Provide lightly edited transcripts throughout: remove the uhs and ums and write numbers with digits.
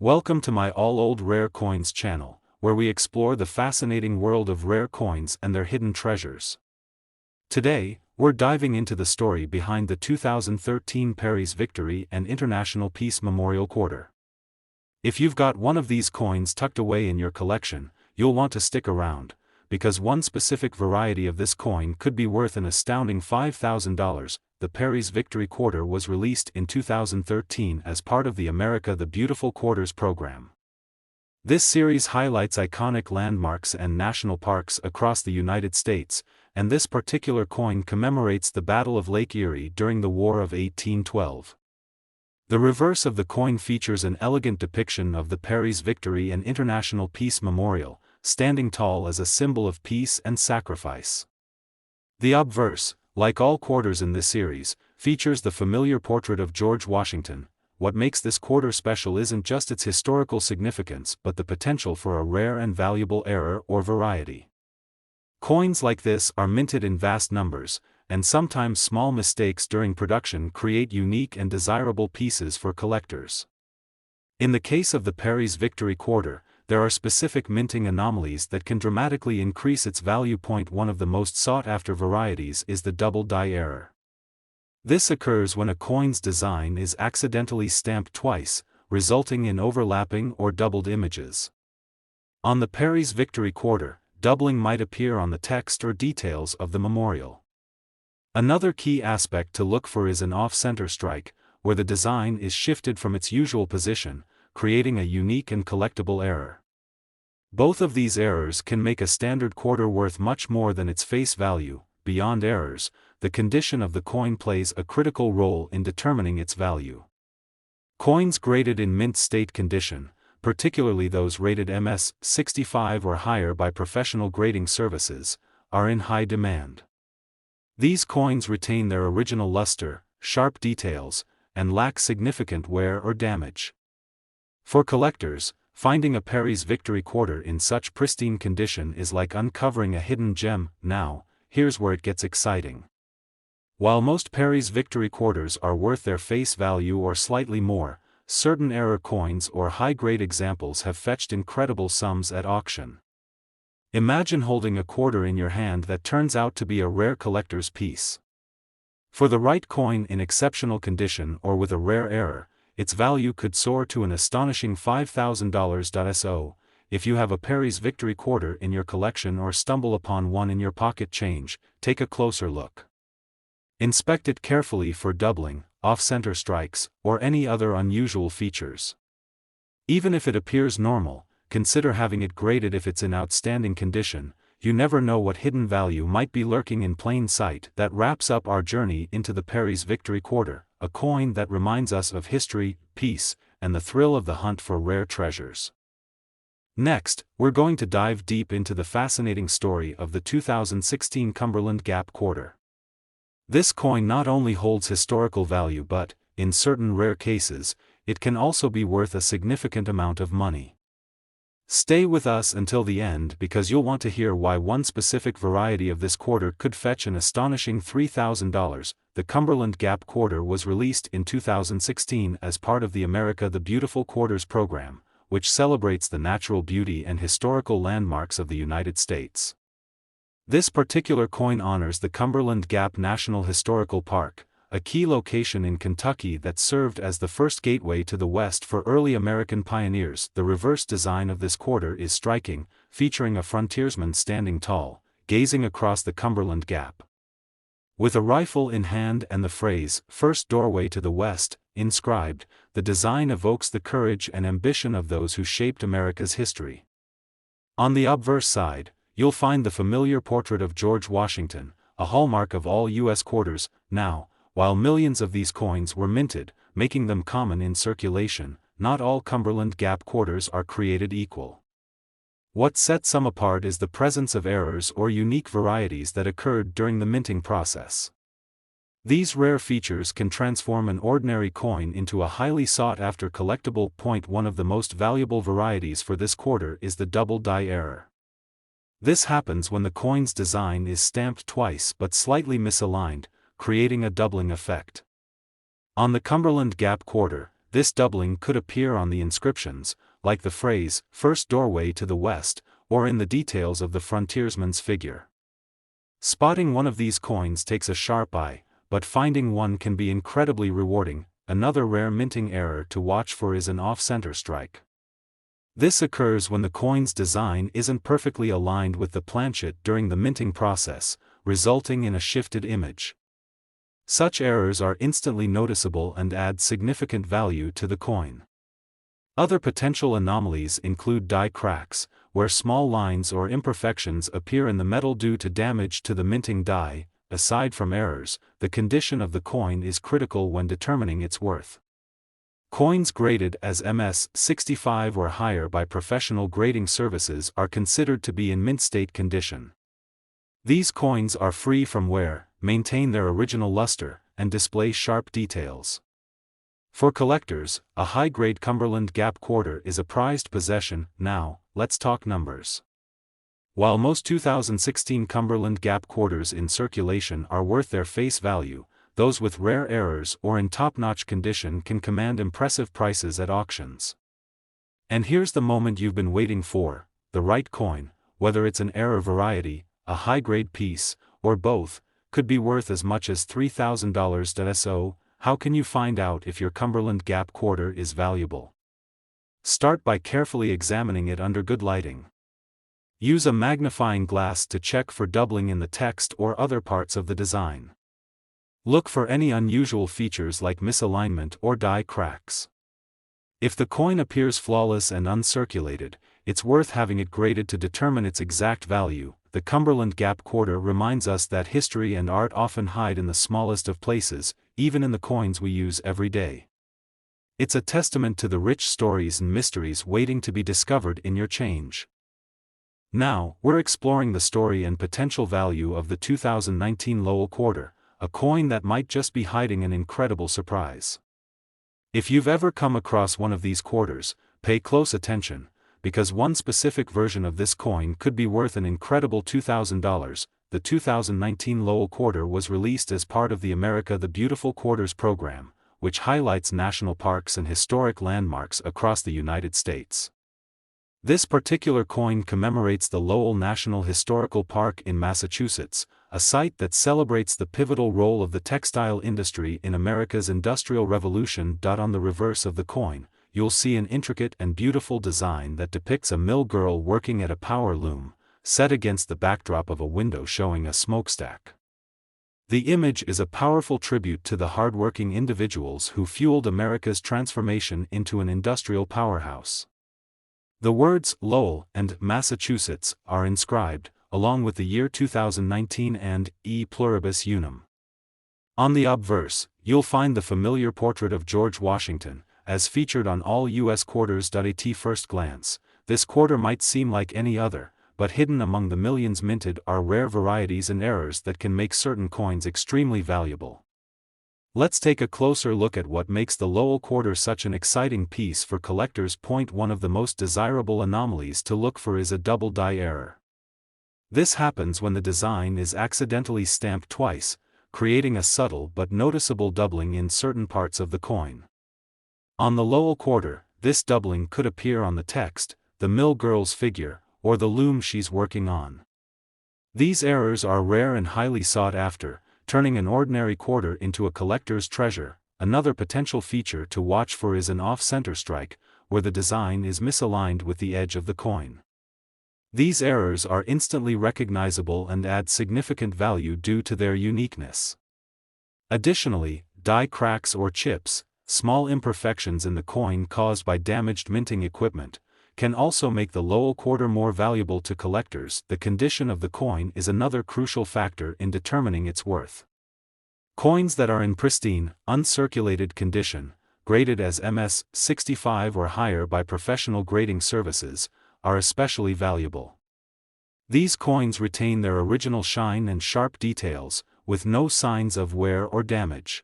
Welcome to my All Old Rare Coins channel, where we explore the fascinating world of rare coins and their hidden treasures. Today, we're diving into the story behind the 2013 Paris Victory and International Peace Memorial Quarter. If you've got one of these coins tucked away in your collection, you'll want to stick around, because one specific variety of this coin could be worth an astounding $5,000. The Paris Victory Quarter was released in 2013 as part of the America the Beautiful Quarters program. This series highlights iconic landmarks and national parks across the United States, and this particular coin commemorates the Battle of Lake Erie during the War of 1812. The reverse of the coin features an elegant depiction of the Paris Victory and International Peace Memorial, standing tall as a symbol of peace and sacrifice. The obverse, like all quarters in this series, features the familiar portrait of George Washington. What makes this quarter special isn't just its historical significance but the potential for a rare and valuable error or variety. Coins like this are minted in vast numbers, and sometimes small mistakes during production create unique and desirable pieces for collectors. In the case of the Paris Victory Quarter, there are specific minting anomalies that can dramatically increase its value. One of the most sought-after varieties is the double die error. This occurs when a coin's design is accidentally stamped twice, resulting in overlapping or doubled images. On the Paris Victory Quarter, doubling might appear on the text or details of the memorial. Another key aspect to look for is an off-center strike, where the design is shifted from its usual position, creating a unique and collectible error. Both of these errors can make a standard quarter worth much more than its face value. Beyond errors, the condition of the coin plays a critical role in determining its value. Coins graded in mint state condition, particularly those rated MS 65 or higher by professional grading services, are in high demand. These coins retain their original luster, sharp details, and lack significant wear or damage. For collectors, finding a Paris Victory Quarter in such pristine condition is like uncovering a hidden gem. Now, here's where it gets exciting. While most Paris Victory Quarters are worth their face value or slightly more, certain error coins or high-grade examples have fetched incredible sums at auction. Imagine holding a quarter in your hand that turns out to be a rare collector's piece. For the right coin in exceptional condition or with a rare error, its value could soar to an astonishing $5,000. So, if you have a Paris Victory Quarter in your collection or stumble upon one in your pocket change, take a closer look. Inspect it carefully for doubling, off-center strikes, or any other unusual features. Even if it appears normal, consider having it graded if it's in outstanding condition. You never know what hidden value might be lurking in plain sight. That wraps up our journey into the Paris Victory Quarter, a coin that reminds us of history, peace, and the thrill of the hunt for rare treasures. Next, we're going to dive deep into the fascinating story of the 2016 Cumberland Gap Quarter. This coin not only holds historical value but, in certain rare cases, it can also be worth a significant amount of money. Stay with us until the end because you'll want to hear why one specific variety of this quarter could fetch an astonishing $3,000. The Cumberland Gap Quarter was released in 2016 as part of the America the Beautiful Quarters program, which celebrates the natural beauty and historical landmarks of the United States. This particular coin honors the Cumberland Gap National Historical Park, a key location in Kentucky that served as the first gateway to the West for early American pioneers. The reverse design of this quarter is striking, featuring a frontiersman standing tall, gazing across the Cumberland Gap. With a rifle in hand and the phrase, "First Doorway to the West," inscribed, the design evokes the courage and ambition of those who shaped America's history. On the obverse side, you'll find the familiar portrait of George Washington, a hallmark of all U.S. quarters. Now, while millions of these coins were minted, making them common in circulation, not all Cumberland Gap quarters are created equal. What sets some apart is the presence of errors or unique varieties that occurred during the minting process. These rare features can transform an ordinary coin into a highly sought-after collectible. One of the most valuable varieties for this quarter is the double die error. This happens when the coin's design is stamped twice but slightly misaligned, creating a doubling effect. On the Cumberland Gap Quarter, this doubling could appear on the inscriptions, like the phrase, "First doorway to the west," or in the details of the frontiersman's figure. Spotting one of these coins takes a sharp eye, but finding one can be incredibly rewarding. Another rare minting error to watch for is an off-center strike. This occurs when the coin's design isn't perfectly aligned with the planchet during the minting process, resulting in a shifted image. Such errors are instantly noticeable and add significant value to the coin. Other potential anomalies include die cracks, where small lines or imperfections appear in the metal due to damage to the minting die. Aside from errors, the condition of the coin is critical when determining its worth. Coins graded as MS-65 or higher by professional grading services are considered to be in mint state condition. These coins are free from wear, maintain their original luster, and display sharp details. For collectors, a high-grade Cumberland Gap quarter is a prized possession. Now, let's talk numbers. While most 2016 Cumberland Gap quarters in circulation are worth their face value, those with rare errors or in top-notch condition can command impressive prices at auctions. And here's the moment you've been waiting for: the right coin, whether it's an error variety, a high-grade piece, or both, could be worth as much as $3,000. So, how can you find out if your Cumberland Gap quarter is valuable? Start by carefully examining it under good lighting. Use a magnifying glass to check for doubling in the text or other parts of the design. Look for any unusual features like misalignment or die cracks. If the coin appears flawless and uncirculated, it's worth having it graded to determine its exact value. The Cumberland Gap quarter reminds us that history and art often hide in the smallest of places, even in the coins we use every day. It's a testament to the rich stories and mysteries waiting to be discovered in your change. Now, we're exploring the story and potential value of the 2019 Lowell quarter, a coin that might just be hiding an incredible surprise. If you've ever come across one of these quarters, pay close attention, because one specific version of this coin could be worth an incredible $2,000. The 2019 Lowell quarter was released as part of the America the Beautiful Quarters program, which highlights national parks and historic landmarks across the United States. This particular coin commemorates the Lowell National Historical Park in Massachusetts, a site that celebrates the pivotal role of the textile industry in America's Industrial Revolution. On the reverse of the coin, you'll see an intricate and beautiful design that depicts a mill girl working at a power loom, set against the backdrop of a window showing a smokestack. The image is a powerful tribute to the hardworking individuals who fueled America's transformation into an industrial powerhouse. The words Lowell and Massachusetts are inscribed, along with the year 2019 and E pluribus unum. On the obverse, you'll find the familiar portrait of George Washington, as featured on all U.S. quarters. At first glance, this quarter might seem like any other, but hidden among the millions minted are rare varieties and errors that can make certain coins extremely valuable. Let's take a closer look at what makes the Lowell quarter such an exciting piece for collectors. One of the most desirable anomalies to look for is a double die error. This happens when the design is accidentally stamped twice, creating a subtle but noticeable doubling in certain parts of the coin. On the Lowell quarter, this doubling could appear on the text, the mill girl's figure, or the loom she's working on. These errors are rare and highly sought after, turning an ordinary quarter into a collector's treasure. Another potential feature to watch for is an off-center strike, where the design is misaligned with the edge of the coin. These errors are instantly recognizable and add significant value due to their uniqueness. Additionally, die cracks or chips, small imperfections in the coin caused by damaged minting equipment, can also make the Lowell quarter more valuable to collectors. The condition of the coin is another crucial factor in determining its worth. Coins that are in pristine, uncirculated condition, graded as MS-65 or higher by professional grading services, are especially valuable. These coins retain their original shine and sharp details, with no signs of wear or damage.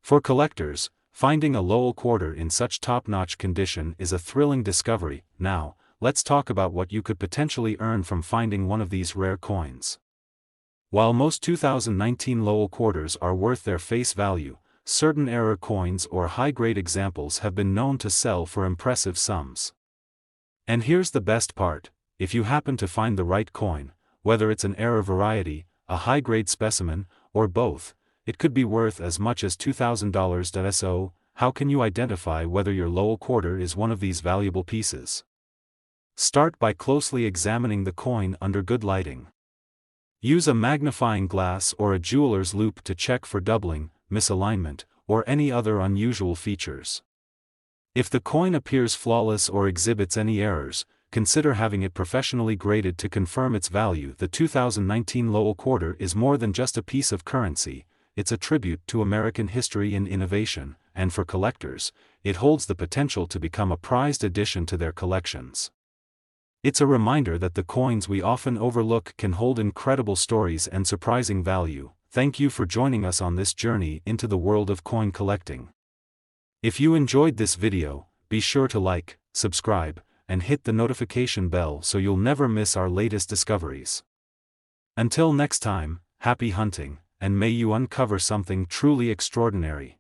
For collectors, finding a Lowell quarter in such top-notch condition is a thrilling discovery. Now, let's talk about what you could potentially earn from finding one of these rare coins. While most 2019 Lowell quarters are worth their face value, certain error coins or high-grade examples have been known to sell for impressive sums. And here's the best part: if you happen to find the right coin, whether it's an error variety, a high-grade specimen, or both, it could be worth as much as $2,000. So, how can you identify whether your Lowell quarter is one of these valuable pieces? Start by closely examining the coin under good lighting. Use a magnifying glass or a jeweler's loupe to check for doubling, misalignment, or any other unusual features. If the coin appears flawless or exhibits any errors, consider having it professionally graded to confirm its value. The 2019 Lowell quarter is more than just a piece of currency, it's a tribute to American history and innovation, and for collectors, it holds the potential to become a prized addition to their collections. It's a reminder that the coins we often overlook can hold incredible stories and surprising value. Thank you for joining us on this journey into the world of coin collecting. If you enjoyed this video, be sure to like, subscribe, and hit the notification bell so you'll never miss our latest discoveries. Until next time, happy hunting, and may you uncover something truly extraordinary.